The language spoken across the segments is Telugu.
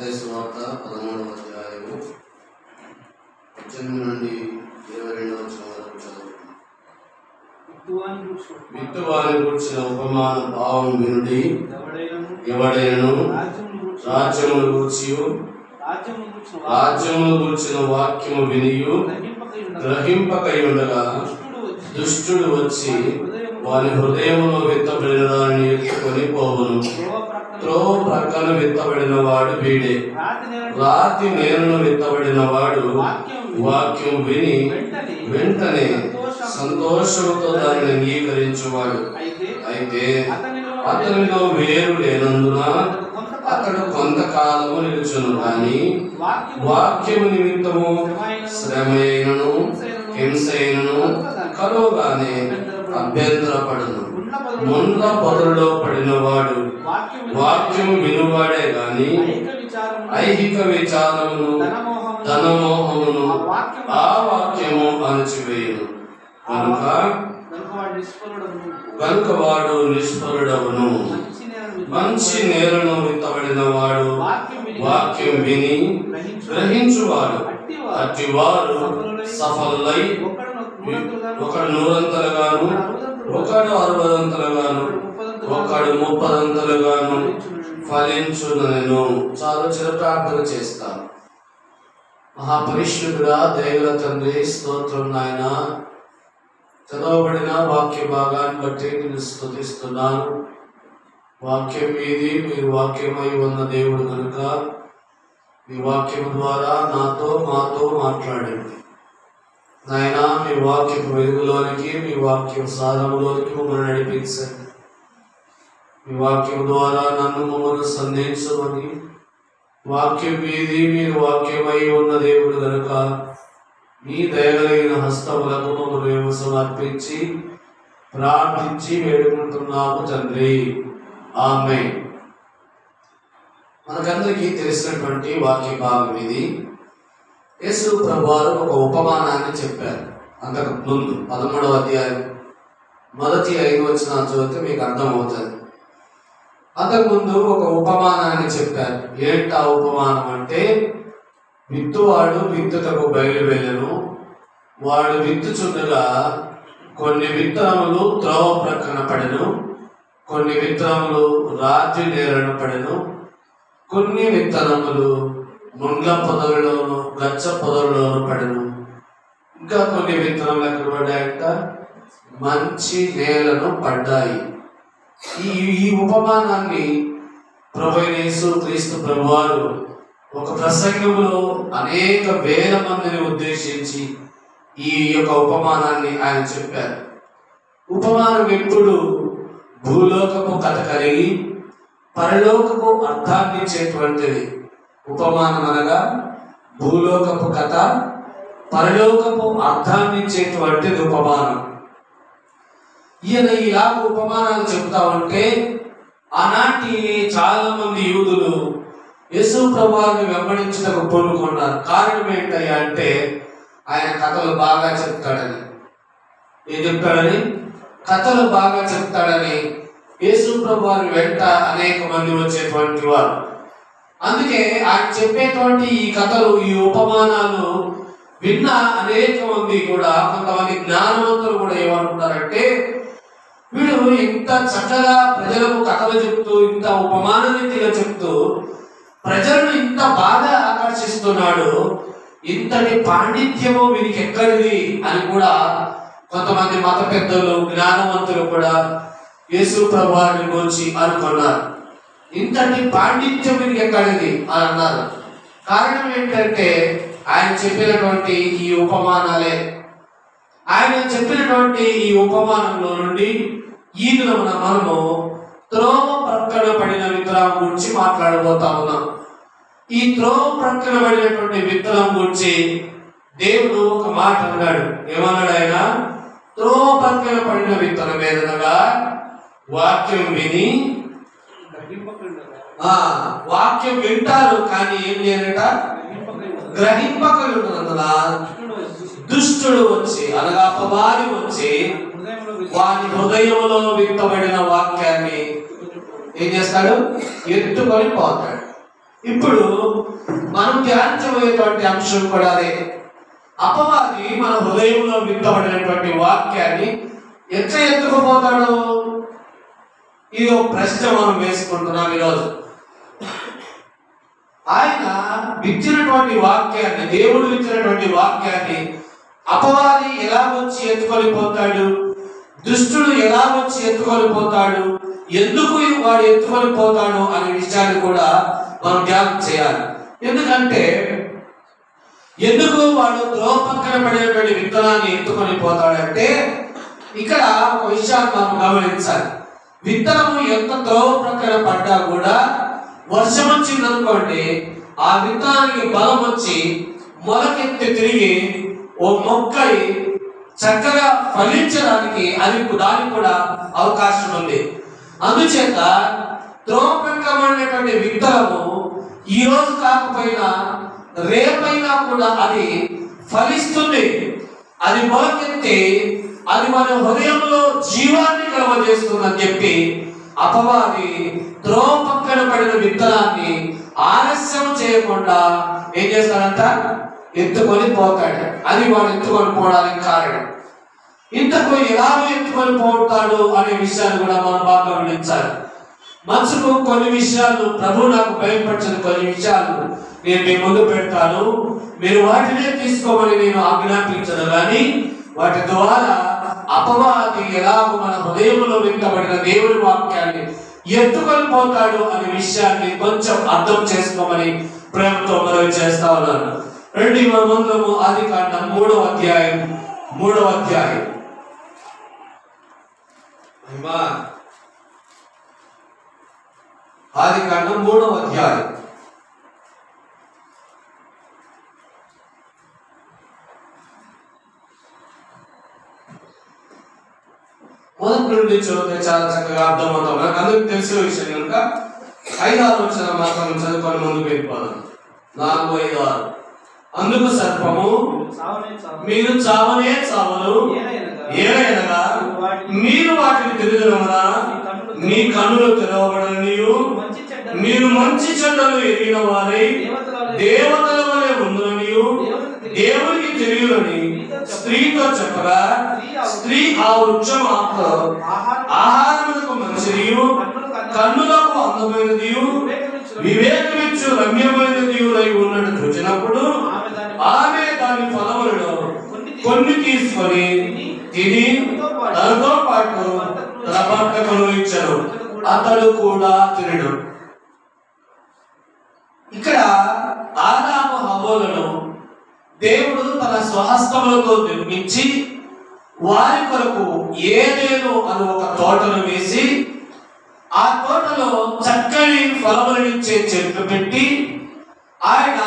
మత్తయి సువార్త 13వ అధ్యాయము 18 నుండి 22వ వచనం వరకు చదువుకుందాం. విత్తువాని గూర్చిన ఉపమాన భావం వినుడి. ఎవడైనను రాజ్యమును గూర్చియు రాజ్యమును గూర్చిన వాక్యము వినియు గ్రహింపకయుండగా దుష్టుడు వచ్చి వాని హృదయములో విత్తబడిన దానిని ఎత్తుకొని పోవును. త్రోవ ప్రక్కన విత్తబడిన వాడు వీడే. రాతి నేలను విత్తబడిన వాడు వాక్యం విని వెంటనే సంతోషంతో దానిని అంగీకరించువాడు. అయితే అతనిలో వేరు లేనందున అతడు కొంతకాలము నిలుచును, కానీ వాక్యము నిమిత్తము శ్రమైనను హింసైనను కలువగానే అభ్యంతరపడును. ముండ్ల పొదలో పడిన వాడు వాక్యము వినువాడే గాని ఐహిక విచారమును ధనమోహమును ఆ వాక్యము అణచివేయును. కనుక వాడు నిష్ఫలుడవును. మంచి నేలను విత్తబడిన వాడు వాక్యం విని గ్రహించువాడు. అట్టివారు సఫలులై ఒకడు 100 ఒకడు 60 ఒకడు 30 ఫలించునను. చాలా చిన్న ప్రార్థన చేస్తాను. మహాపరిశుద్ధుడా, దయగల తండ్రి, స్తోత్రం నాయన. చదవబడిన వాక్య భాగాన్ని బట్టి నేను స్తుతిస్తున్నాను. వాక్యం మీది, మీరు వాక్యమై ఉన్న దేవుడు కనుక మీ వాక్యం ద్వారా నాతో మాతో మాట్లాడండి నాయన. మీ వాక్యపు వెలుగులోనికి, మీ వాక్యం సాధనలోనికి మమ్మల్ని నడిపించండి. మీ వాక్యం ద్వారా నన్ను మమ్మల్ని సంధించమని, వాక్యం మీది, మీరు వాక్యమై ఉన్న దేవుడు కనుక మీ దయగలిగిన హస్తములకు మమ్మల్ని మేము సమర్పించి ప్రార్థించి వేడుకుంటున్నాము తండ్రి. ఆమేన్. మనకందరికీ తెలిసినటువంటి వాక్య భాగం ఇది. యేసు ప్రభువారు ఒక ఉపమానాన్ని చెప్పారు. అంతకు ముందు 13వ అధ్యాయం మొదటి 5 వచనాలు చదివితే మీకు అర్థమవుతుంది. అంతకుముందు ఒక ఉపమానాన్ని చెప్పారు. ఏంటి ఆ ఉపమానం అంటే, విత్తువాడు విత్తుటకు బయలు వెళ్ళెను. వాడు విత్తుచుండగా కొన్ని విత్తనములు త్రోవ ప్రక్కన పడెను, కొన్ని విత్తనములు రాతి నేలన పడెను, కొన్ని విత్తనములు ముండ్ల పొదలలోను గచ్చ పొదలలోను పడెను, ఇంకా కొన్ని విత్తనములు ఎక్కడ పడ్డాయంట, మంచి నేలను పడ్డాయి. ఈ ఉపమానాన్ని ప్రభువైన యేసుక్రీస్తు ప్రభువారు ఒక ప్రసంగంలో అనేక వేల మందిని ఉద్దేశించి ఈ యొక్క ఉపమానాన్ని ఆయన చెప్పారు. ఉపమానం ఎప్పుడు భూలోకపు కథ కలిగి పరలోకపు అర్థాన్ని ఇచ్చేటువంటిది. ఉపమానం అనగా భూలోకపు కథ, పరలోకపు అర్థాన్ని ఇచ్చేటువంటిది ఉపమానం. ఈయన ఇలాగ ఉపమానాలు చెప్తా ఉంటే ఆనాటి చాలా మంది యూదులు యేసు ప్రభువుని వెంబడించడానికి పూనుకున్నారు. కారణం ఏంటయ్యా అంటే, ఆయన కథలు బాగా చెప్తాడని. ఏం చెప్తాడని? కథలు బాగా చెప్తాడని యేసు ప్రభువుని వెంట అనేక మంది వచ్చేటువంటి వారు. అందుకే ఆయన చెప్పేటువంటి ఈ కథలు, ఈ ఉపమానాలు విన్న అనేక మంది కూడా, కొంతమంది జ్ఞానవంతులు కూడా ఏమనుకుంటారంటే, వీడు ఇంత చక్కగా ప్రజలకు కథలు చెప్తూ, ఇంత ఉపమాన రీతిగా చెప్తూ ప్రజలను ఇంత బాగా ఆకర్షిస్తున్నాడు, ఇంతటి పాండిత్యము వీరికి ఎక్కడిది అని కూడా కొంతమంది మత పెద్దలు, జ్ఞానవంతులు కూడా యేసు ప్రభువుని గురించి అనుకున్నారు. ఇంతటి పాండిత్యం వీరికి ఎక్కడిది అని అన్నారు. కారణం ఏంటంటే, ఆయన చెప్పినటువంటి ఈ ఉపమానాలే. ఆయన చెప్పినటువంటి ఈ ఉపమానంలో నుండి ఈ దినమున మనము త్రోవ ప్రక్కన పడిన విత్తనం గురించి మాట్లాడబోతా ఉన్నాం. ఈ త్రోవ ప్రక్కన పడినటువంటి విత్తనం గురించి దేవుడు ఒక మాట అన్నాడు. ఏమన్నాడు ఆయన? త్రోవ ప్రక్కన పడిన విత్తనం ఏదనగా వాక్యం విని, వాక్యం వింటారు కానీ ఏం లేదట, గ్రహింపకలుగుతున్నందున దుష్టుడు వచ్చి, అనగా అపవాది వచ్చి వాని హృదయంలో విత్తబడిన వాక్యాన్ని ఏం చేస్తాడు? ఎత్తుకొని పోతాడు. ఇప్పుడు మనం ధ్యానించబోయేటువంటి అంశం కూడా అదే. అపవాది మన హృదయంలో విత్తబడినటువంటి వాక్యాన్ని ఎట్లా ఎత్తుకుపోతాడు? ఇది ఒక ప్రశ్న మనం వేసుకుంటున్నాం ఈరోజు. ఆయన ఇచ్చినటువంటి వాక్యాన్ని, దేవుడు ఇచ్చినటువంటి వాక్యాన్ని అపవాది ఎలా వచ్చి ఎత్తుకొని పోతాడు, దుష్టుడు ఎలా వచ్చి ఎత్తుకొని పోతాడు, ఎందుకు వాడు ఎత్తుకొని పోతాడు అనే విషయాన్ని కూడా మనం ధ్యానం చేయాలి. ఎందుకంటే ఎందుకు వాడు త్రోవ పక్కన పడినటువంటి విత్తనాన్ని ఎత్తుకొని పోతాడంటే, ఇక్కడ ఒక విషయాన్ని మనం గమనించాలి. విత్తనము ఎంత త్రోవ ప్రక్కన పడ్డా కూడా వర్షం వచ్చింది అనుకోండి, ఆ విత్తనానికి బలం వచ్చి మొలకెత్తి తిరిగి ఓ మొక్కై చక్కగా ఫలించడానికి దానికి కూడా అవకాశం ఉంది. అందుచేత త్రోవ ప్రక్కమైనటువంటి విత్తనము ఈ రోజు కాకపోయినా రేపైనా కూడా అది ఫలిస్తుంది. అది మొలకెత్తి అది మన హృదయంలో జీవాన్ని కలుగజేస్తుందని చెప్పి అపవాది త్రోవ పక్కన పడిన విత్తనాన్ని ఆలస్యం చేయకుండా ఏం చేస్తాడంట? ఎత్తుకొని పోతాడు. అది వాడు ఎత్తుకొని పోవడానికి కారణం. ఇంతకు ఎలాగో ఎత్తుకొని పోతాడు అనే విషయాన్ని కూడా మనం బాగా గమనించాలి. మనసుకు కొన్ని విషయాలు, ప్రభు నాకు బయలుపరిచిన కొన్ని విషయాలు నేను మీ ముందు పెడతాను, మీరు వాటినే తీసుకోమని నేను ఆజ్ఞాపించను. కానీ వాటి ద్వారా అపవాది ఎలాగో మన హృదయంలో విత్తబడిన దేవుని వాక్యాన్ని ఎత్తుకొని పోతాడు అనే విషయాన్ని కొంచెం అర్థం చేసుకోమని ప్రేమతో మనవి చేస్తా ఉన్నాను. రండి మన ముందు ఆదికాండం 3వ అధ్యాయం. ఆదికాండం 3వ అధ్యాయం. మొదటి నుండి చదివితే చాలా చక్కగా అర్థమవుతాం. నాకు అందరికి తెలిసిన విషయం కనుక 5-6 వచనం మాత్రం చదువుకొని ముందుకు వెళ్ళిపోదాం. 4, 5, 6. అందుకు సర్పము, మీరు చావనే చావరు, ఏలయనగా మీరు వాటిని తెలియదనమా మీ కన్నులు తెరవబడనియు మీరు మంచి చెడ్డలు ఎరిగిన వారై దేవతల వలె ఉందని దేవునికి తెలియదని స్త్రీతో చెప్పగా, స్త్రీ ఆ వృక్షం ఆహారములకు మంచిదియు కన్నులకు అందమైనది వివేకమిచ్చు రమ్యమైనది ఉన్నట్టు చూచినప్పుడు ఆమె దాని ఫలములను కొన్ని తీసుకొని తిని తనతో పాటు తన భర్తకు ఇచ్చాడు, అతడు కూడా తినడు. ఇక్కడ ఆదాము హవ్వలను దేవుడు తన స్వహస్తములతో నిర్మించి వారి కొరకు ఏదేను అని ఒక తోటను వేసి ఆ తోటలో చక్కని ఫలములనిచ్చే చెట్లు పెట్టి ఆయన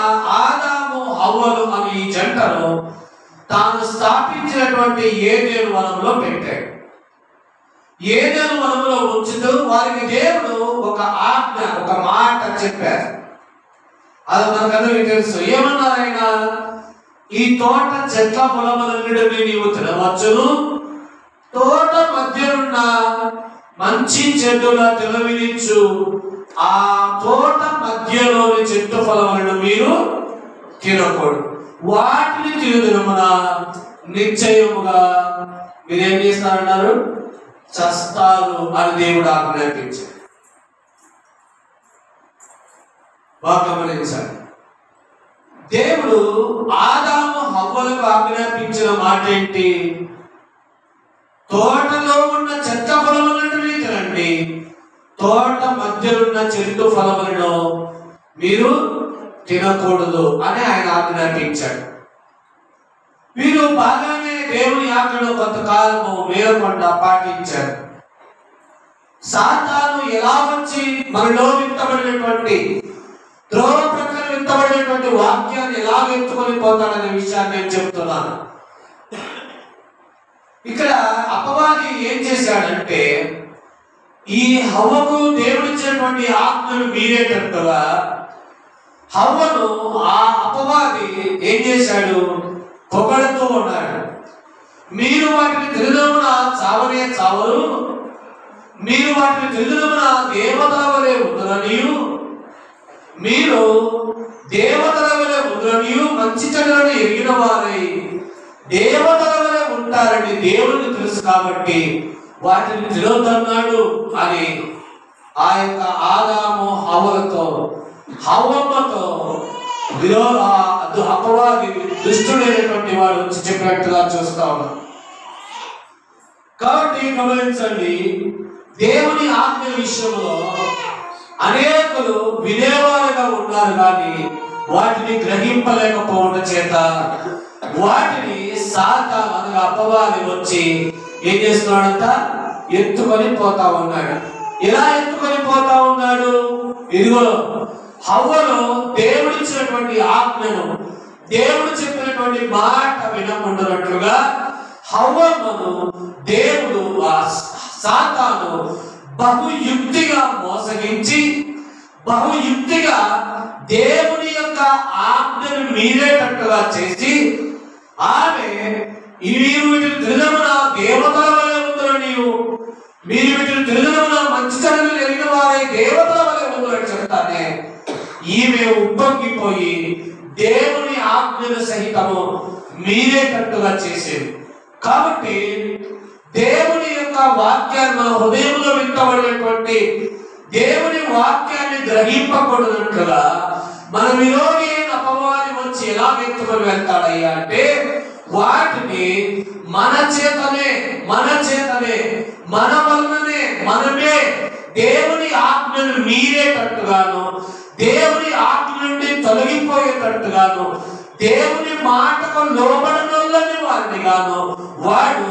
ఆదాము హవ్వలు అనే ఈ జంటను తాను స్థాపించినటువంటి ఏదేను వనంలో పెట్టాడు. ఏదేను వనంలో ఉంచుతూ వారికి దేవుడు ఒక ఆజ్ఞ, ఒక మాట చెప్పారు. అది మనకందరికీ తెలుసు. ఏమన్నారు ఆయన? ఈ తోట చెట్ల ఫలములన్నిటినీ నీవు తినవచ్చును, తోట మధ్యనున్న మంచి చెడ్డుల తెలివినిచ్చు ఆ తోట మధ్యలోని చెట్టు ఫలములను మీరు తినకూడదు, వాటిని తినదినమున నిశ్చయముగా మీరేం చేస్తారన్నారు? చస్తారు అని దేవుడు ఆజ్ఞాపించాడు. బాగా గమనించండి. దేవుడు ఆదాము హవ్వలకు ఆజ్ఞాపించిన మాట ఏంటి? తోటలో ఉన్న చెట్ల ఫలములన్నిటినీ తినండి, తోట మధ్యనున్న చెట్టు ఫలములను మీరు తినకూడదు అని ఆయన ఆజ్ఞాపించాడు. వీరు బాగానే దేవుని ఆజ్ఞను కొంతకాలము మేరకుండా పాటించారు. సాతాను ఎలా వచ్చి మనలో విత్తబడినటువంటి త్రోవ ప్రక్కన విత్తబడినటువంటి వాక్యాన్ని ఎలా ఎత్తుకొని పోతాడనే విషయాన్ని నేను చెప్తున్నాను. ఇక్కడ అపవాది ఏం చేశాడంటే, ఈ హవ్వకు దేవుడిచ్చినటువంటి ఆజ్ఞను మీరేటట్టుగా హవ్వను ఆ అపవాది ఏం చేశాడు? పొగడుతూ ఉన్నాడు. మీరు వాటిని తినదమున చావనే చావరు, మీరు వాటిని తినదమున దేవతల వలె ఉందనియు మీరు దేవతల వలె ఉండుననియు మంచి చెడులను ఎరిగిన వారై దేవతల వలె ఉంటారని దేవునికి తెలుసు కాబట్టి వాటిని తినొద్దన్నాడు అని ఆ యొక్క ఆదాము హవ్వలతో హవ్వమ్మతో అపవాది దుష్టుడైనటువంటి వాడు వచ్చి చెప్పినట్టుగా చూస్తా ఉన్నాం. కాబట్టి గమనించండి, దేవుని ఆజ్ఞ విషయంలో అనేకులు వినేవారుగా ఉన్నారు కానీ వాటిని గ్రహింపలేకపోవడం చేత వాటిని సాతాను అనగా అపవాది వచ్చి ఏం చేస్తున్నాడంట, ఎత్తుకొని పోతా ఉన్నాడు. ఎలా ఎత్తుకొని పోతా ఉన్నాడు? ఇదిగో హవ్వను దేవుడిచ్చినటువంటి ఆజ్ఞను, దేవుడు చెప్పినటువంటి మాట వినకుండానట్లుగా హవ్వను దేవుడు సాతాను బహుయుక్తిగా మోసగించి బహుయుక్తిగా దేవుని యొక్క ఆజ్ఞను మీరేటట్టుగా చేసి ఆమె మీరు వీటిని తినమున దేవతల వలె ఉందని నీవు మీరు వీటిని తినమున మంచి చెడులు ఎరిగిన వారే దేవతల వలె ఉందని చెప్తానే ఈమె ఉప్పొంగిపోయి దేవుని ఆజ్ఞను సహితము మీరేటట్టుగా చేసేది. కాబట్టి దేవుని యొక్క వాక్యాన్ని మన హృదయంలో వింటబడినటువంటి దేవుని వాక్యాన్ని గ్రహింపకూడనట్లుగా మన విరోధి అయిన అపవాది వచ్చి ఎలా ఎత్తుకొని వెళ్తాడయ్యా అంటే వాటిని మన చేతనే మన వలననే మనమే దేవుని ఆజ్ఞను మీరేటట్టుగాను దేవుని ఆజ్ఞ నుండి తొలగిపోయేటట్టుగాను దేవుని మాటకు లోబడనొల్లని వారిని గాను వాడు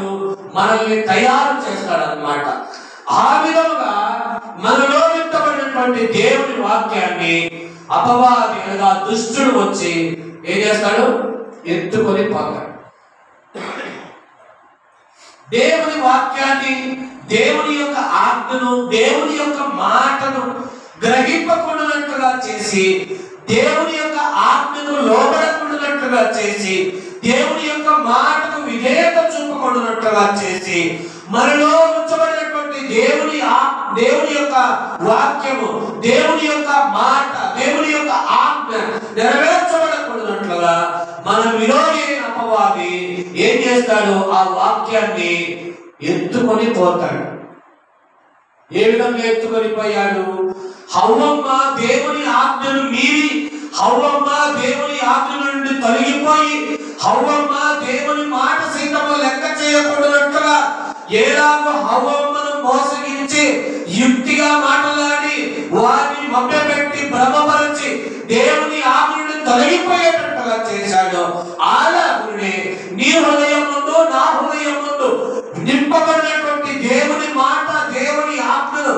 మనల్ని తయారు చేస్తాడన్నమాట. ఆ విధముగా మనలో విత్తబడినటువంటి దేవుని వాక్యాన్ని అపవాది అనగా దుష్టుడు వచ్చి ఏం చేస్తాడు, ఎత్తుకొని పోతాడు. దేవుని వాక్యాన్ని, దేవుని యొక్క ఆజ్ఞను, దేవుని యొక్క మాటను గ్రహింపకుండానట్టుగా చేసి దేవుని యొక్క ఆజ్ఞను లోబడకుండానట్టుగా చేసి దేవుని యొక్క మాటకు విధేయత చూపకుండానట్టుగా చేసి మనలో ఉంచబడినటువంటి దేవుని యొక్క వాక్యము, దేవుని యొక్క మాట, దేవుని యొక్క ఆజ్ఞ నెరవేర్చబడకుండానట్లుగా మన విరోధి అయిన అపవాది ఏం చేస్తాడు, ఆ వాక్యాన్ని ఎత్తుకొని పోతాడు. ఏ విధంగా ఎత్తుకొని పోయాడు? హవ్వమ్మ దేవుని ఆజ్ఞను మీరి, హవ్వమ్మ దేవుని ఆజ్ఞ నుండి తొలగిపోయి, హవ్వమ్మ దేవుని మాట సైతము లెక్క చేయకూడనట్టుగా ఏలాగో హవ్వమ్మను మోసగించి యుక్తిగా మాట్లాడి వారిని మభ్యపెట్టి భ్రమపరిచి దేవుని ఆజ్ఞ నుండి తొలగిపోయేటట్టుగా చేశాడు. అలాగే నీ హృదయం ముందు నా హృదయం ముందు నింపబడినటువంటి దేవుని మాట, దేవుని ఆజ్ఞను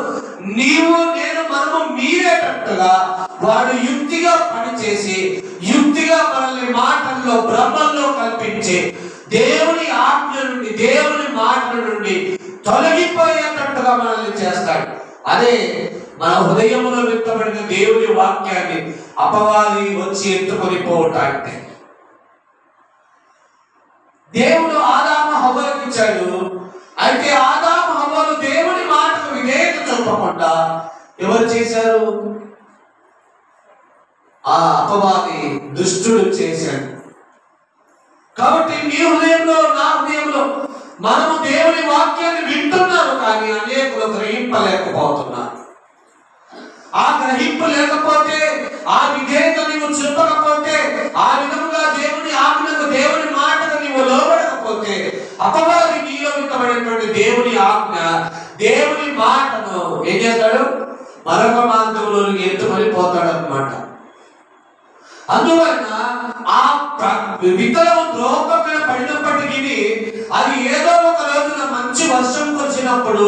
నీవు నేను మనము మీరేటట్టుగా వాడు యుక్తిగా పనిచేసి యుక్తిగా మనల్ని మాటల్లో భ్రమంలో కల్పించి దేవుని ఆజ్ఞ నుండి దేవుని మాటల నుండి తొలగిపోయేటట్టుగా మనల్ని చేస్తాడు. అదే మన హృదయంలో విత్తబడిన దేవుని వాక్యాన్ని అపవాది వచ్చి ఎత్తుకొని పోవటానికి దేవుడు ఆదాము హవ్వలకు ఇచ్చాడు. అయితే ఆదాము హవ్వలు దేవుని మాటకు విధేయత చూపకుండా ఎవరు చేశారు? ఆ అపవాది దుష్టుడు చేశాడు. కాబట్టి నీ హృదయంలో నా హృదయంలో మనము దేవుని వాక్యాన్ని వింటున్నాము కానీ అనేకులు గ్రహింపలేకపోతున్నారు. ఆ గ్రహింపు లేకపోతే, ఆ విధేయత నీవు చూపకపోతే, ఆ విధముగా దేవుని ఆజ్ఞకు దేవుని మాటకు నీవు లోబడకపోతే అపవాది నీలో విత్తబడినటువంటి దేవుని ఆజ్ఞ దేవుని మాటను ఏం చేస్తాడు, మరొక మార్గంలోకి ఎత్తుకొని పోతాడు అన్నమాట. అందువలన ఆ విత్తనం ద్రోపకన పడినప్పటికీ అది ఏదో ఒక రోజున మంచి వర్షం కురిసినప్పుడు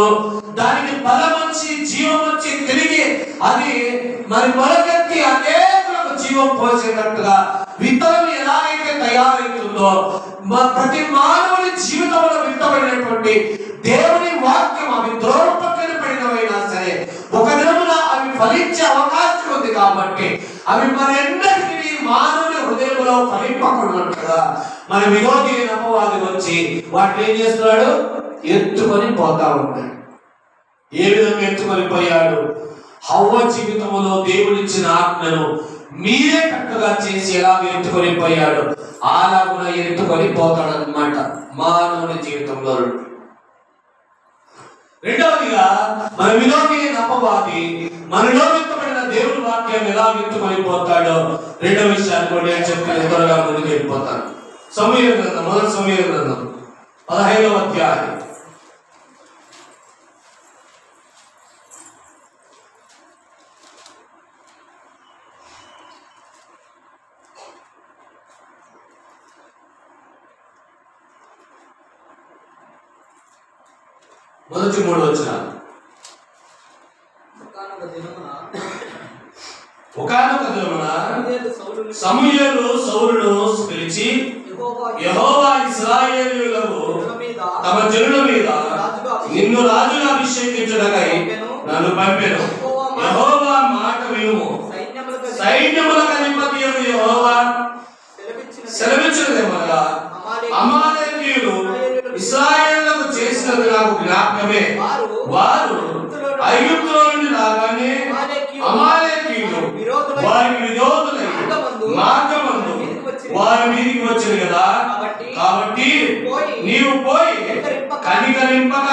దానికి బలం వచ్చి జీవం వచ్చి తిరిగి అది మరి మొలకెత్తి అనేకులకు జీవం పోసేటట్టుగా విత్తనం ఎలా అయితే తయారవుతుందో ప్రతి మానవుని జీవితంలో విత్తబడినటువంటి దేవుని వాక్యం అవి ద్రోపకన పడినవైనా సరే ఒక దినమున అవి ఫలించే అవకాశం ఉంది. కాబట్టి అవి మరెన్నటికీ మానవుని హృదయంలో ఫలింపకూడనట్టుగా మన విరోధి అయిన అపవాది వచ్చి వాటిని ఏం చేస్తున్నాడు, ఎత్తుకొని పోతా ఉన్నాడు. ఏ విధంగా ఎత్తుకొని పోయాడు? హవ్వ జీవితంలో దేవుడిచ్చిన ఆజ్ఞను మీరే కట్టుగా చేసి ఎలాగ ఎత్తుకొని పోయాడు అలాగున ఎత్తుకొని పోతాడు అన్నమాట మానవుని జీవితంలో. రెండవదిగా మన విలోకి అపవాది మనలో వ్యక్తపడిన దేవుడి వాక్యాన్ని ఎలా ఎత్తుకొని పోతాడో రెండవ విషయాన్ని కూడా నేను చెప్పిన త్వరగా ముందుకు వెళ్ళిపోతాను. సమూయేలు గ్రంథం, మొదటి సమూయేలు గ్రంథం 15వ అధ్యాయం. మొదటి 3 వచనాలు. ఒకానొక దినమున సమూయేలు సౌలును పిలిచి, యెహోవా ఇశ్రాయేలీయులకు తమ జనుల మీద నిన్ను రాజుగా అభిషేకించుటకై నన్ను పంపెను. యెహోవా మాట వినుము. సైన్యములకు అధిపతియగు యెహోవా సెలవిచ్చినదేమనగా, అమాలేకీయులు ఇశ్రాయేలులకు చేసినది నాకు జ్ఞాపకమే. వారు ఐగుప్తులో నుండి రాగానే అమాలేకీయులు వారికి విరోధులై మార్గమందు వారి మీదికి వచ్చారు కదా. కాబట్టి నీవు పోయి కనికరింపక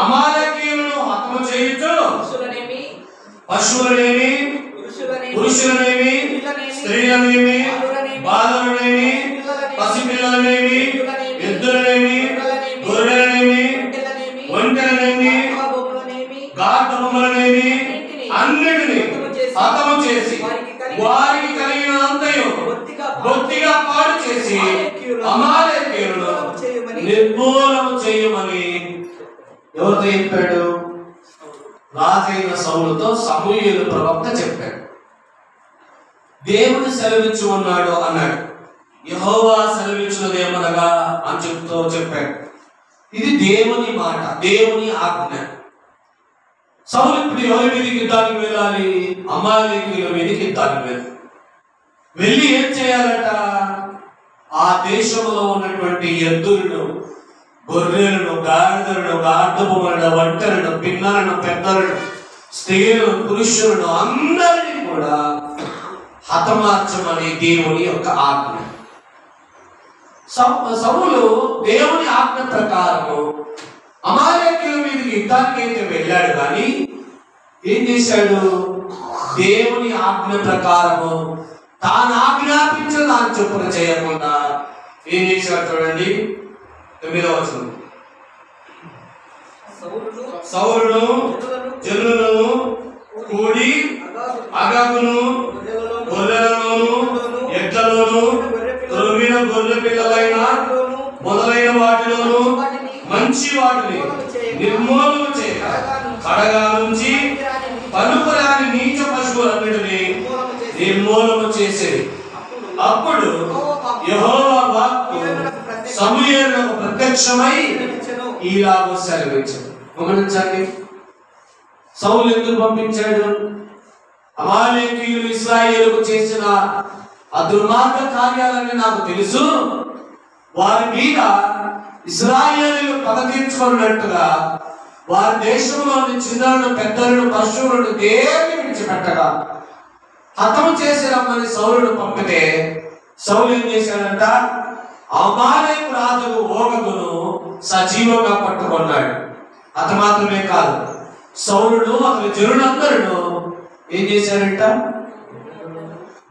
అమాలేకీయులను హతము చేయుచు పశువులనేమి, పురుషులనేమి, స్త్రీలనేమి, బాలులనేమి, పసిపిల్లలనేమి, ఎద్దులనేమి, గొర్రెలనేమి, ఒంటెలనేమి, గాఢములనేమి అన్నిటిని హతము చేసి వారికి కలిగినంతయు బొత్తిగా పాడు చేసి అమాలేకీయులను నిర్మూలన చేయమని ఎవరితో చెప్పాడు? రాజైన సౌలుతో సమూయేలు ప్రవక్త చెప్పాడు. దేవుడు సెలవిచ్చి ఉన్నాడు అన్నాడు. యెహోవా సెలవిచ్చినదేమనగా అని చెప్తూ చెప్పాడు. ఇది దేవుని మాట, దేవుని ఆజ్ఞ. సౌలు ఇప్పుడు ఎవరి మీదకి యుద్ధానికి వెళ్ళాలి? అమాలేకీయుల మీదకి యుద్ధానికి వెళ్ళి ఏం చేయాలట? ఆ దేశంలో ఉన్నటువంటి ఎద్దులను, గొర్రెలను, గాడిదలను, గాఢములను, ఒంటెలను, పిన్నలను, పెద్దలను, స్త్రీలను, పురుషులను అందరినీ కూడా హతమార్చమని దేవుని యొక్క ఆజ్ఞ. సౌలు దేవుని ఆజ్ఞ ప్రకారము అమాలేకీయుల మీదకి యుద్ధానికి అయితే వెళ్ళాడు, కానీ ఏం చేశాడు? దేవుని ఆజ్ఞ ప్రకారము తాను ఆజ్ఞాపించిన దాని చొప్పున చేయకుండా ఏం చేశాడు? చూడండి 9వ వచనం. సౌలును జనులను కూడి అగగును, గొర్రెలలోను, ఎడ్లలోను, త్రొవ్విన గొర్రె పిల్లలైన మొదలైన వాటిలోను మంచి వాటిని నిర్మూలన చేయక కడగా నుంచి పలుకురాని నీచ పశువులన్నిటిని నిర్మూలన చేసేది. అప్పుడు యెహోవా వాక్కు సమూయేలునకు ప్రత్యక్షమై ఇలాగ సెలవిచ్చాడు. గమనించండి, సౌలు ఎందుకు పంపించాడు? అమాలేకీయులు ఇశ్రాయేలుకు చేసిన ఆ దుర్మార్గ కార్యాలని నాకు తెలుసు, వారి మీద ఇశ్రాయేలీయులు పగ తీర్చుకున్నట్టుగా వారి దేశంలోని చిన్నలను, పెద్దలను, పశువులను దేన్ని విడిచిపెట్టగా హతము చేసి రమ్మని సౌలును పంపితే సౌలు ఏం చేశాడంట? అమాలేకు రాజుకు ఓగగును సజీవంగా పట్టుకున్నాడు. అత మాత్రమే కాదు, సౌలును అతని జనులందరూ ఏం చేశారంట?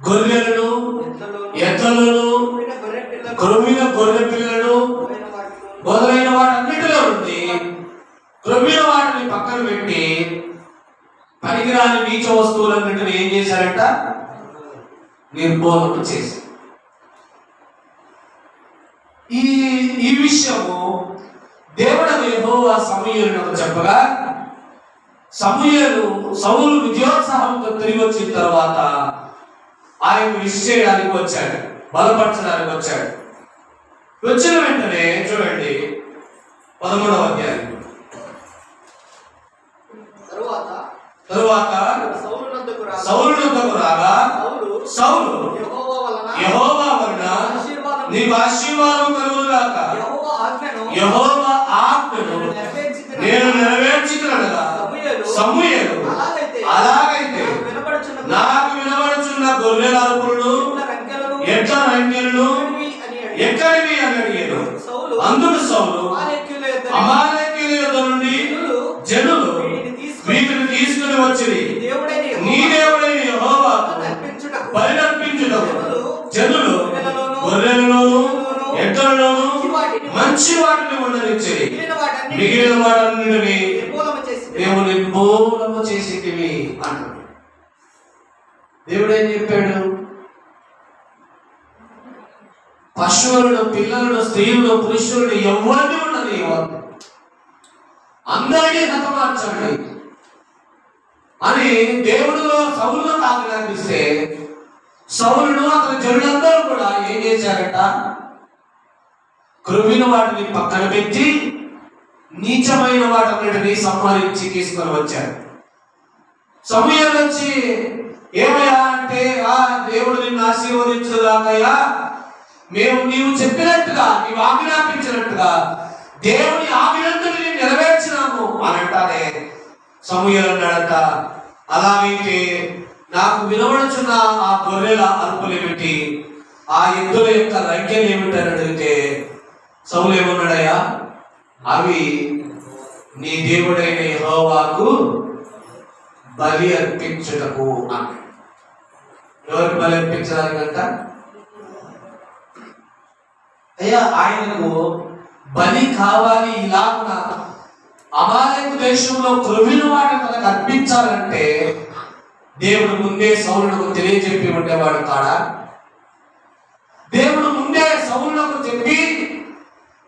గొర్రెలను, ఎద్దులను, క్రొవ్విన గొర్రె పిల్లలను మొదలైన వాటన్నిటిలో ఉంది క్రొవ్విన వాటిని పక్కన పెట్టి పనికిరాని నీచ వస్తువులన్నింటిని ఏం చేశారంట? నిర్మూలన చేశారు. ఈ విషయము దేవుడు యెహోవా సమూయేలునకు చెప్పగా, సమూయేలు సౌలు విజయోత్సాహంతో తిరిగి వచ్చిన తర్వాత ఆయన విష్ చేయడానికి వచ్చాడు, బలపరచడానికి వచ్చాడు. వచ్చిన వెంటనే చూడండి 13వ అధ్యాయం. తరువాత సౌలునొద్దకు రాగా సౌలు యెహోవా వలన నీకు ఆశీర్వాదం కలుగుగాక, యెహోవా ఆజ్ఞను నేను నెరవేర్చినగా సమూయేలు అలా గొర్రెల అరుపులను ఎట్ల రంకెలను ఎక్కడివి అని అడిగాడు. అందుకు సౌలు అమాలేకీయుల యొద్ద నుండి జనులు వీటిని తీసుకుని వచ్చిరి, నీ దేవుడైన యెహోవాకు బలినర్పించుటకు జనులు గొర్రెలలోను ఎడ్లలోను మంచి వాటిని ఉండనిచ్చిరి, మిగిలిన వాటన్నిటిని మేము నిర్మూలము చేసేటివి అన్నాడు. దేవుడు ఏం చెప్పాడు? పశువులను, పిల్లలను, స్త్రీలను, పురుషులను ఎవరిని ఉండని అందరినీ హతమార్చండి అని దేవుడు సౌలును ఆజ్ఞాపిస్తే సౌలును అతని జనులందరూ కూడా ఏం చేశారట? క్రొవ్విన వాటిని పక్కన పెట్టి నీచమైన వాటన్నిటిని సంహరించి తీసుకొని వచ్చారు. సమూయేలు వచ్చి ఏమయ్యా అంటే, దేవుడు నిన్ను ఆశీర్వదించుగాకయ్యా, మేము నీవు చెప్పినట్టుగా, నీవు ఆజ్ఞాపించినట్టుగా దేవుని ఆజ్ఞలను నెరవేర్చినాము అని అంటానే. సమూయేలు అన్నాడట, అలాగైతే నాకు వినవడుచున్న ఆ గొర్రెల అరుపులు ఏమిటి, ఆ ఎద్దుల యొక్క రంకెలు ఏమిటని అడిగితే సౌలు ఏమన్నాడయ్యా, అవి నీ దేవుడైన యెహోవాకు బలి అర్పించుటకు అన్నాడు. ఎవరికి బలి అర్పించడానికంట? అయ్యా, ఆయనకు బలి కావాలి. ఇలాగున అమాలేకు దేశంలో క్రొవ్విన వాటిని తనకు అర్పించాలంటే దేవుడు ముందే సౌలునకు తెలియజెప్పి ఉండేవాడు కాడా? దేవుడు ముందే సౌలునకు చెప్పి,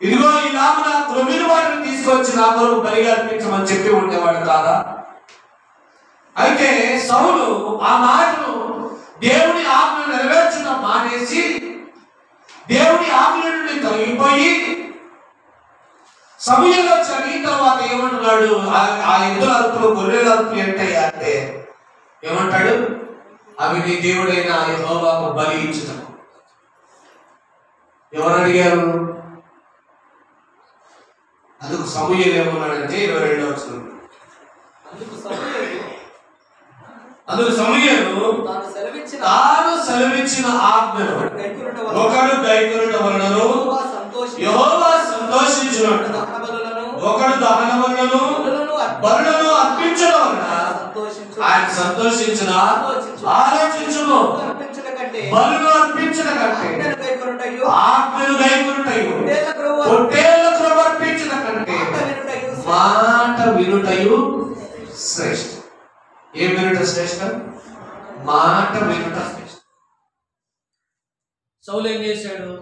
ఇదిగో ఇలాగున క్రొవ్విన వాటిని తీసుకొచ్చి నా కొరకు బలిగా అర్పించమని చెప్పి ఉండేవాడు కాదా? అయితే సౌలు ఆ మాటను, దేవుని ఆజ్ఞను నెరవేర్చడం మానేసి దేవుని ఆజ్ఞ నుండి తొలగిపోయి సమూయేలు వచ్చి అడిగిన తర్వాత ఏమంటున్నాడు? ఆ ఎద్దుల అరుపులు, గొర్రెల అరుపులు ఏంటయ్యా అంటే ఏమంటాడు? అవి నీ దేవుడైన యెహోవాకు బలి ఇచ్చుటకు. ఎవరు అడిగారు? అందుకు సమూయేలు ఏమన్నాడంటే 22వ వచనం, అందుకు సమూయేలు తాను సెలవిచ్చిన ఆజ్ఞను ఒకడు గైకొనుట వలనను యెహోవా సంతోషించునట్లు ఒకడు దహన బలులను బలులను అర్పించడం వలన ఆయన సంతోషించిన ఆలోచించును. బలులు అర్పించడం కంటే ఆజ్ఞను గైకొనుటయు పొట్టేళ్ల క్రొవ్వు అర్పించడం కంటే మాట వినుటయు శ్రేష్ఠ. ఏం వినుట శ్రేష్ఠ? మాట వినుట శ్రేష్ఠ. సౌలు ఏం చేశాడు?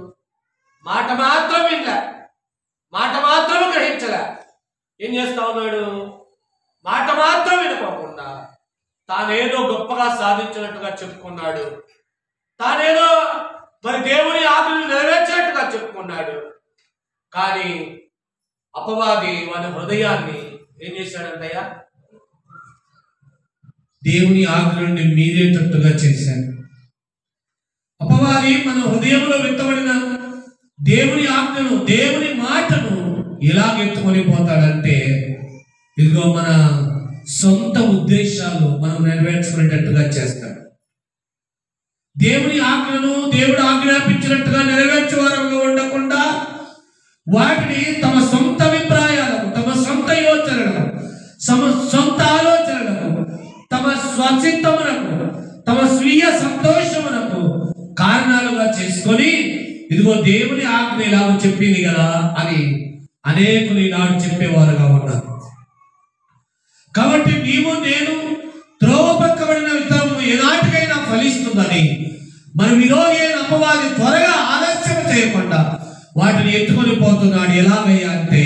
మాట మాత్రం వినలే, మాట మాత్రం గ్రహించలే. ఏం చేస్తా ఉన్నాడు? మాట మాత్రం వినుకోకుండా తానేదో గొప్పగా సాధించినట్టుగా చెప్పుకున్నాడు, తానేదో మరి దేవుని ఆజ్ఞలు నెరవేర్చినట్టుగా చెప్పుకున్నాడు. కానీ అపవాది వాని హృదయాన్ని ఏం చేశాడంటయ్యా? దేవుని ఆజ్ఞ నుండి మీరేటట్టుగా చేశాడు. అపవాది మన హృదయంలో విత్తబడిన దేవుని ఆజ్ఞను, దేవుని మాటను ఎలాగెత్తుకొని పోతాడంటే, ఇదిగో మన సొంత ఉద్దేశాలు మనం నెరవేర్చుకునేటట్టుగా చేస్తాడు. దేవుని ఆజ్ఞను దేవుడు ఆజ్ఞాపించినట్టుగా నెరవేర్చే వారంగా ఉండకుండా వాటిని తమ సొంత అభిప్రాయాలకు, తమ సొంత యోచనలకు, సొంత ఆలోచనలకు, తమ స్వచిత్తమునకు, తమ స్వీయ సంతోషమునకు కారణాలుగా చేసుకొని, ఇదిగో దేవుని ఆజ్ఞ ఇలా చెప్పింది కదా అని అనేకులు ఈనాడు చెప్పేవారుగా ఉన్నారు. కాబట్టి నీవు నేను త్రోవ పక్కబడిన విత్తనము ఏనాటికైనా ఫలిస్తుందని మన విరోధి అయిన అపవాది త్వరగా ఆలస్యం చేయకుండా వాటిని ఎత్తుకొని పోతున్నాడు. ఎలాగయ్యా అంటే,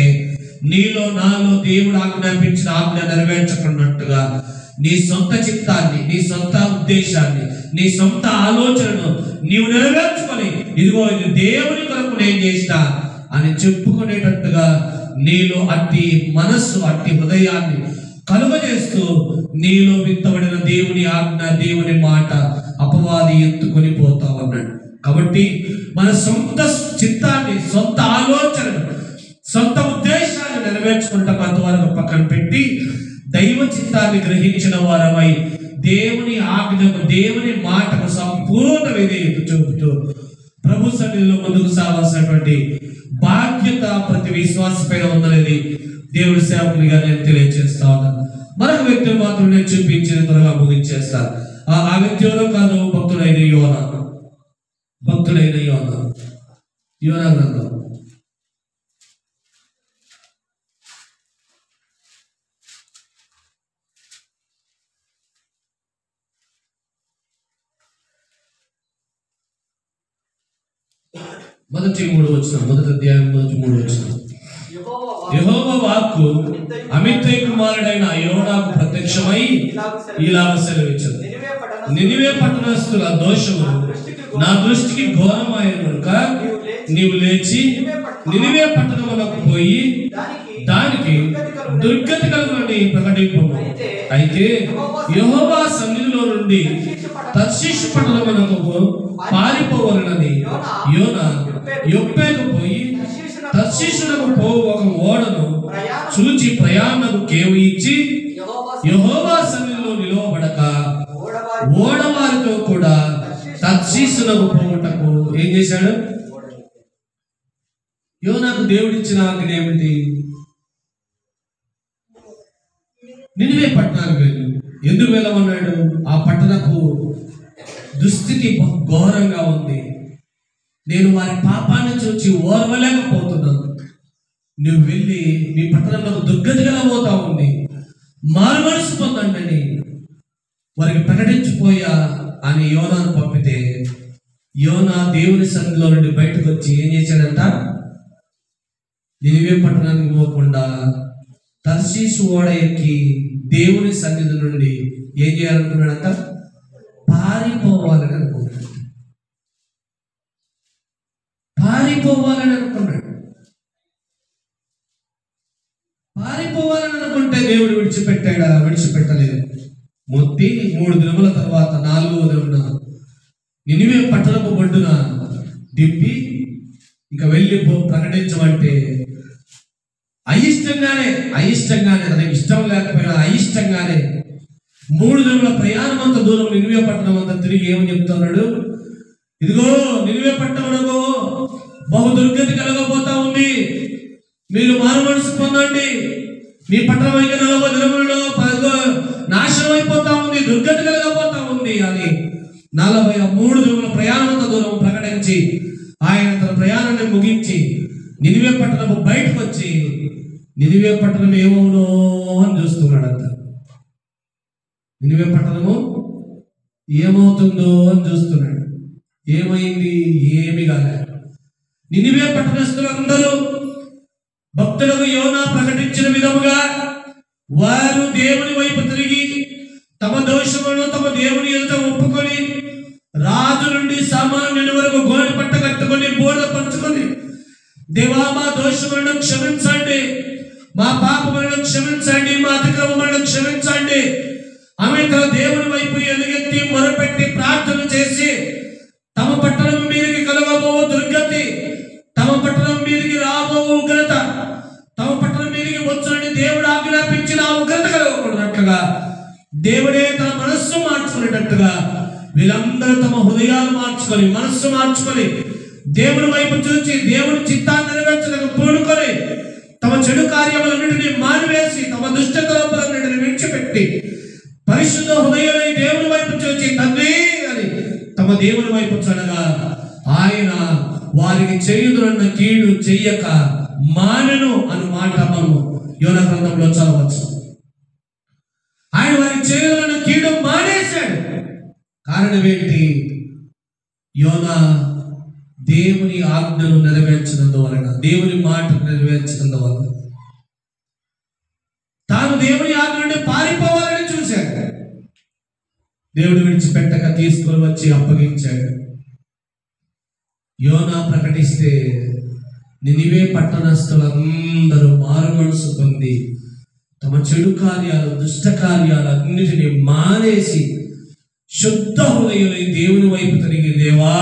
నీలో నాలో దేవుడు ఆజ్ఞాపించిన ఆజ్ఞ నెరవేర్చకున్నట్టుగా నీ సొంత చిత్తాన్ని, నీ సొంత ఉద్దేశాన్ని, నీ సొంత ఆలోచనను నీవు నెరవేర్చుకొని, ఇదిగో ఇది దేవుని కొరకు నేను చేసిన అని చెప్పుకునేటట్టుగా నీలో అట్టి మనస్సు, అట్టి హృదయాన్ని కలుగజేస్తూ నీలో విత్తబడిన దేవుని ఆజ్ఞ, దేవుని మాట అపవాది ఎత్తుకొని పోతా ఉన్నాడు. కాబట్టి మన సొంత చిత్తాన్ని, సొంత ఆలోచనను, సొంత ఉద్దేశాన్ని నెరవేర్చుకుంటాం అంతవరకు పక్కన పెట్టి దైవ చిత్తాన్ని గ్రహించిన వారమై దేవుని ఆజ్ఞకు, దేవుని మాటకు సంపూర్ణ విధేయత చూపుతూ ప్రభు సన్నిధిలో ముందుకు సాగాల్సినటువంటి బాధ్యత ప్రతి విశ్వాస పైన ఉందనేది దేవుడి సేవకునిగా నేను తెలియజేస్తా ఉన్నాను. మరొక వ్యక్తిని మాత్రం నేను చూపించిన త్వరగా ముగించేస్తాను. ఆ వ్యక్తి ఎవరో కాదు, భక్తుడైన యోనా. భక్తుడైన యోనా, యోనా గ్రంథం మొదటి 3 వచనం, మొదటి అధ్యాయం మొదటి 3 వచనం. యెహోవా వాక్కు అమిత్తయి కుమారుడైన యోనాకు ప్రత్యక్షమై ఇలాగ సెలవిచ్చెను. నినివే పట్టణస్థుల దోషము నా దృష్టికి ఘోరమైన కనుక నీవు లేచి నినివే పట్టణమునకు పోయి దానికి దుర్గతి కలుగునని ప్రకటింపము. అయితే యెహోవా సన్నిధిలో నుండి తర్షీషు పట్టణమునకు పారిపోవలనని యోనా యొప్పేకు పోయి తర్షీషునకు పోవు ఒక ఓడను చూచి ప్రయాణకు కేవు ఇచ్చి యెహోవా సన్నిధిలో నిలవబడక ఓడవారితో కూడా తర్షీషునకు పోవుటకు ఏం చేశాడు? యోనాకు దేవుడిచ్చిన ఆజ్ఞ ఏమిటి? నినివే పట్టణానికి వెళ్ళు. ఎందుకు వెళ్ళమన్నాడు? ఆ పట్టణపు దుస్థితి ఘోరంగా ఉంది. నేను వారి పాపాన్ని చూచి ఓర్వలేకపోతున్నాను. నువ్వు వెళ్ళి నీ పట్టణంలో దుర్గతి కలబోతా ఉంది, మారు మనసు పొందండి అని వారికి ప్రకటించిపోయా అని యోనాను పంపితే యోనా దేవుని సన్నిధిలో నుండి బయటకు వచ్చి ఏం చేశాడంట? నినివే పట్టణానికి పోకుండా తర్షీషు ఓడ ఎక్కి దేవుని సన్నిధి నుండి ఏం చేయాలనుకున్నాడంట? పారిపోవాలని అనుకున్నాడు. పారిపోవాలని అనుకున్నాడు. పారిపోవాలని అనుకుంటే దేవుడు విడిచిపెట్టాడా? విడిచిపెట్టలేదు. మొత్తి 3 దినముల తర్వాత 4వ దినమున నినివే పట్టణపు బొడ్డున దింపి ఇక వెళ్ళి ప్రకటించమంటే అయిష్టంగానే తనకి ఇష్టం లేకపోయినా అయిష్టంగానే 3 దినముల ప్రయాణం అంత దూరం నినివే పట్టణం అంతా తిరిగి ఏమని చెప్తున్నాడు? ఇదిగో నినివే పట్టణమునకు బహు దుర్గతి కలగబోతా ఉంది, మీరు మారు మనసు పొందండి, మీ పట్టణం అయితే 40 దినములలో నాశనం అయిపోతా ఉంది, దుర్గతి కలగబోతా ఉంది అని 43 దినముల ప్రయాణం అంత దూరం ప్రకటించి ఆయన తన ప్రయాణాన్ని ముగించి నినివే పట్టణము బయటకు వచ్చి నినివే పట్టణం ఏమవునో అని చూస్తున్నాడంట. నినివే పట్టణము ఏమవుతుందో అని చూస్తున్నాడు. ఏమైంది? ఏమి కాలేదు. నినివే పట్టణస్థులందరూ భక్తులకు యోనా ప్రకటించిన విధముగా వారు దేవుని వైపు తిరిగి తమ దోషములను తమ దేవుని ఎదుట ఒప్పుకొని రాజు నుండి సామాన్యుని వరకు గోనె పట్ట కట్టుకొని బోర్ల పంచుకొని, దేవా మా దోషములను క్షమించండి, మా పాపములను క్షమించండి, మా అతిక్రమములను క్షమించండి ఆమె తన దేవుని వైపు ఎలుగెత్తి మొరపెట్టి ప్రార్థన చేసి తమ పట్టణం మీదకి కలగబో దుర్గతి, తమ పట్టణం మీదకి రాబో ఉగ్రత, తమ పట్టణం మీదకి వచ్చునని దేవుడు ఆజ్ఞాపించిన ఆ ఉగ్రత కలగకూడనట్లుగా దేవుడే తన మనస్సు మార్చుకునేటట్టుగా వీళ్ళందరూ తమ హృదయాలు మార్చుకొని మనస్సు మార్చుకొని దేవుని వైపు చూచి దేవుని చిత్తాన్ని నెరవేర్చడానికి పూనుకొని తమ చెడు కార్యములన్నింటినీ మానివేసి తమ దుష్టతలన్నింటినీ విడిచిపెట్టి పరిశుద్ధ హృదయమై దేవుని వైపు చూచి తండ్రి అని తమ దేవుని వైపు చూడగా ఆయన వారికి చేయుదురన్న కీడు చెయ్యక మానెను అను మాట మనము యోనా గ్రంథంలో చదవచ్చు. ఆయన వారికి చేయుదురన్న కీడు మానేశాడు. కారణం ఏంటి? యోనా దేవుని ఆజ్ఞను నెరవేర్చినందువలన, దేవుని మాట నెరవేర్చినందువలన తాను దేవుని ఆజ్ఞ నుండి పారిపోవాలని చూశాడు. దేవుడు విడిచిపెట్టక తీసుకొని వచ్చి అప్పగించాడు. యోనా ప్రకటిస్తే నినివే పట్టణస్థులందరూ మారు మనసు పొంది తమ చెడు కార్యాలు దుష్ట కార్యాలు అన్నిటినీ మానేసి శుద్ధ హృదయులై దేవుని వైపు తిరిగి దేవా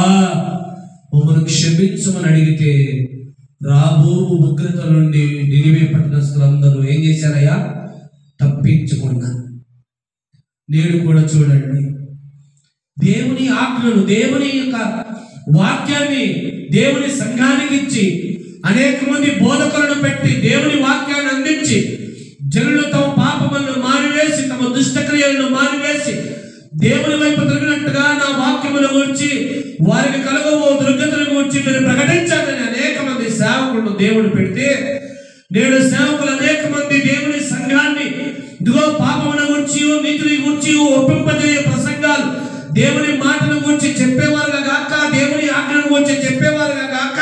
మమ్మల్ని క్షమించమని అడిగితే రాబో ఉగ్రత నుండి నినివే పట్టణస్థులందరూ ఏం చేశారయ్యా? తప్పించుకున్నారు. నేడు కూడా చూడండి, దేవుని ఆజ్ఞను, దేవుని యొక్క వాక్యాన్ని దేవుని సంఘానికి ఇచ్చి అనేక మంది బోధకులను పెట్టి దేవుని వాక్యాన్ని అందించి జనులు తమ పాపములను మానివేసి తమ దుష్టక్రియలను మానివేసి దేవుని వైపు తిరిగినట్టుగా నా వాక్యమును గురించి వారికి కలగబో దుర్గతుల గురించి మీరు ప్రకటించాలని అనేక మంది సేవకులను దేవుడు పెడితే నేడు సేవకులు అనేక మంది దేవుని సంఘాన్ని ఇదిగో పాపముల గురించి నీతిని గురించి ఒప్పింపజేయ ప్రసంగాలు దేవుని మాటల గురించి చెప్పేవారుగా గాక దేవుని ఆజ్ఞల గురించి చెప్పేవారుగా గాక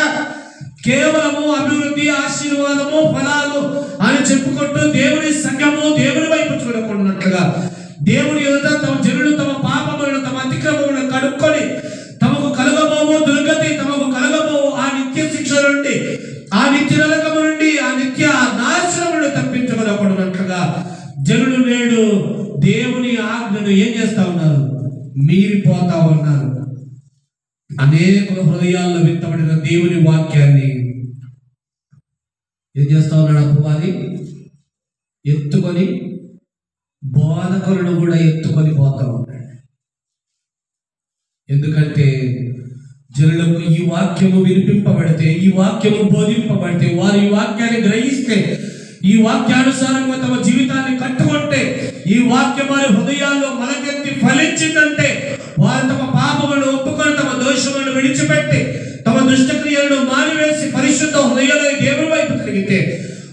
కేవలము అభివృద్ధి, ఆశీర్వాదము, ఫలాలు అని చెప్పుకుంటూ దేవుని సంఘము దేవుని వైపు చూడకుండానట్లుగా దేవుని ఎదుట తమ జనులు తమ పాపములను తమ అతిక్రమములను కడుక్కొని తమకు కలగబోవు దుర్గతి, తమకు కలగబోవు ఆ నిత్య శిక్ష నుండి, ఆ నిత్య నరకము నుండి, ఆ నిత్య నాశనమును తప్పించుకోనకుండానట్లుగా జనులు నేడు దేవుని ఆజ్ఞను ఏం చేస్తా ఉన్నారు? మీరిపోతా ఉన్నారు. అనేక హృదయాల్లో విత్తబడిన దేవుని వాక్యాన్ని ఏం చేస్తా ఉన్నాడు? అపవాది ఎత్తుకొని బోధకులను కూడా ఎత్తుకొని పోతా ఉన్నాడు. ఎందుకంటే జనులకు ఈ వాక్యము వినిపింపబడితే, ఈ వాక్యము బోధింపబడితే, వారు ఈ వాక్యాన్ని గ్రహిస్తే, ఈ వాక్యానుసారంగా తమ జీవితాన్ని కట్టుకుంటే, ఈ వాక్యం వారి హృదయాల్లో మొలకెత్తి ఫలించిందంటే వారు తమ పాపములను ఒప్పుకొని తమ దోషములను విడిచిపెట్టి తమ దుష్టక్రియలను మానివేసి పరిశుద్ధ హృదయాలు దేవుని వైపు తిరిగితే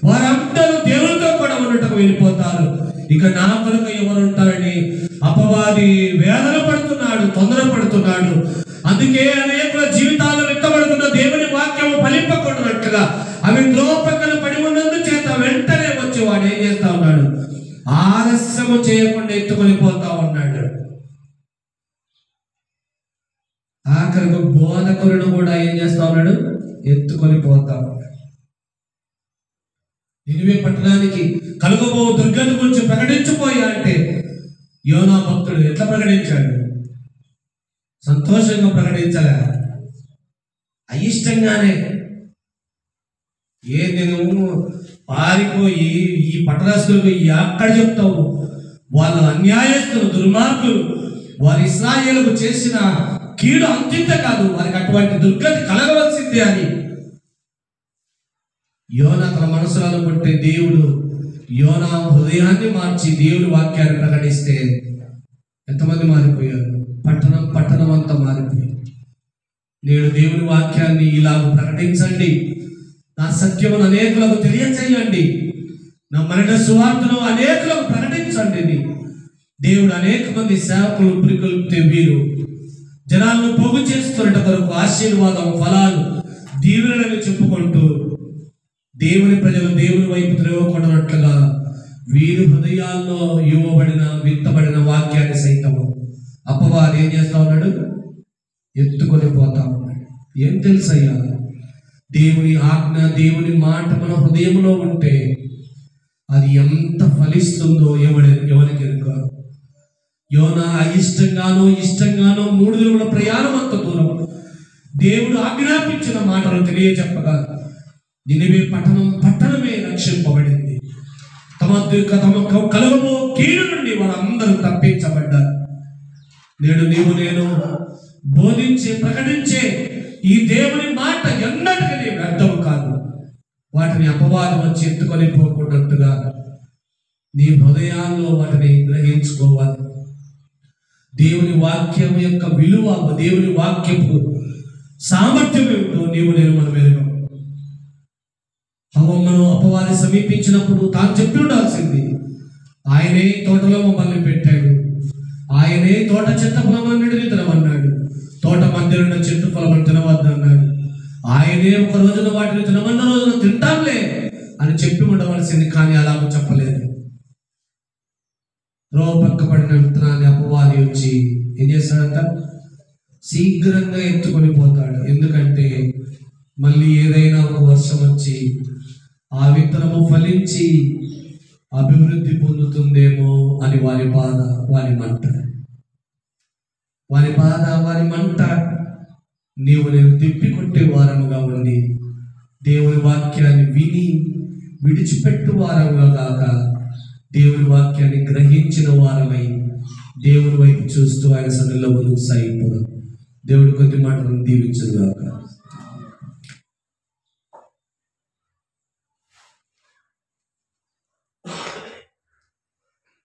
వారందరూ దేవునితో కూడా ఉన్నట్టుకు వెళ్ళిపోతారు. ఇక నా కొరకు ఎవరు ఉంటారని అపవాది వేదన పడుతున్నాడు, తొందర పడుతున్నాడు. అందుకే అనేకుల జీవితాల్లో విత్తబడుతున్న దేవుని వాక్యము ఫలింపకుండానట్లుగా అవి ద్రోపకలు పడి ఉన్నందు చేత వెంటనే వచ్చి వాడు ఏం చేస్తా ఉన్నాడు? ఆలస్యము చేయకుండా ఎత్తుకొని పోతా ఉన్నాడు. ఆఖరికి బోధకులను కూడా ఏం చేస్తా ఉన్నాడు? ఎత్తుకొని పోతా ఉన్నాడు. నినివే పట్టణానికి కలుగబో దుర్గతి గురించి ప్రకటించిపోయా అంటే యోనా భక్తుడు ఎట్లా ప్రకటించాడు? సంతోషంగా ప్రకటించలే, అయిష్టంగానే. నేను పారిపోయి ఈ పట్టణస్తులకు ఎక్కడ చెప్తావు? వాళ్ళ అన్యాయస్తులు, దుర్మార్గులు, వారి ఇశ్రాయేలుకు చేసిన కీడు అంతింత కాదు, వారికి అటువంటి దుర్గతి కలగవలసిందే అని యోనా తన మనసులో అనుకుంటే దేవుడు యోనా హృదయాన్ని మార్చి దేవుడి వాక్యాన్ని ప్రకటిస్తే ఎంతమంది మారిపోయారు? పట్టణం అంతా మారిపోయారు. నేడు దేవుని వాక్యాన్ని ఇలాగ ప్రకటించండి, నా సత్యమును అనేకులకు తెలియచేయండి, నా మరణ సువార్తను అనేకులకు ప్రకటించండి. దేవుడు అనేక మంది సేవకులు పురికొల్పితే వీరు జనాలను పోగు చేస్తున్నట్టు కొరకు ఆశీర్వాదం, ఫలాలు, దీవెనలను చెప్పుకుంటూ దేవుని ప్రజలు దేవుని వైపు తిరగకుండానట్లుగా వీరి హృదయాల్లో ఇవ్వబడిన విత్తబడిన వాక్యాన్ని సైతము అపవాది ఏం చేస్తా ఉన్నాడు? ఎత్తుకొని పోతా ఉన్నాడు. ఏం తెలుసయ్యా? దేవుని ఆజ్ఞ, దేవుని మాట మన హృదయంలో ఉంటే అది ఎంత ఫలిస్తుందో ఎవరికి ఎరుక? యోనా అయిష్టంగానో ఇష్టంగానో 3 దినముల ప్రయాణం అంత దూరం దేవుడు ఆజ్ఞాపించిన మాటలు తెలియజెప్పగా నినివే పట్టణమే రక్షింపబడింది. తమ కలుగబో కీడు నుండి వారందరూ తప్పించబడ్డారు. నేడు నీవు నేను బోధించే ప్రకటించే ఈ దేవుని మాట ఎన్నటికీ వ్యర్థం కాదు. వాటిని అపవాదం వచ్చి ఎత్తుకొని పోకుండాట్టుగా నీ హృదయాల్లో వాటిని గ్రహించుకోవాలి. దేవుని వాక్యం యొక్క విలువ, దేవుని వాక్యపు సామర్థ్యం ఏమిటో నీవు నేను మనం ఎరుగం. హవ్వను అపవాది సమీపించినప్పుడు తాను చెప్పి ఉండాల్సింది, ఆయనే తోటలో మమ్మల్ని పెట్టాడు, ఆయనే తోట చెత్త ఫలమన్నిటిని తినమన్నాడు, తోట మధ్యలో చెట్టు ఫలమని తినవద్దు అన్నాడు, ఆయనే ఒక రోజున వాటిని తినమన్న రోజున తింటాంలే అని చెప్పి ఉండవలసింది. కానీ అలాగ చెప్పలేదు. రోపక్కబడిన విత్తనాన్ని అపవాది వచ్చి ఏం చేస్తాడంట? శీఘ్రంగా ఎత్తుకొని పోతాడు. ఎందుకంటే మళ్ళీ ఏదైనా ఒక వర్షం వచ్చి ఆ విత్తనము ఫలించి అభివృద్ధి పొందుతుందేమో అని వారి బాధ, వారి మంట, వారి మంట. నీవు నేను తిప్పికొట్టే వారముగా ఉండి దేవుని వాక్యాన్ని విని విడిచిపెట్టు వారముగా కాక దేవుని వాక్యాన్ని గ్రహించిన వారమై దేవుని వైపు చూస్తూ ఆయన సన్నిధిలో ముందుకు సాగిపోదాం. దేవుడి కొద్ది మాటలను దీవించుగాక.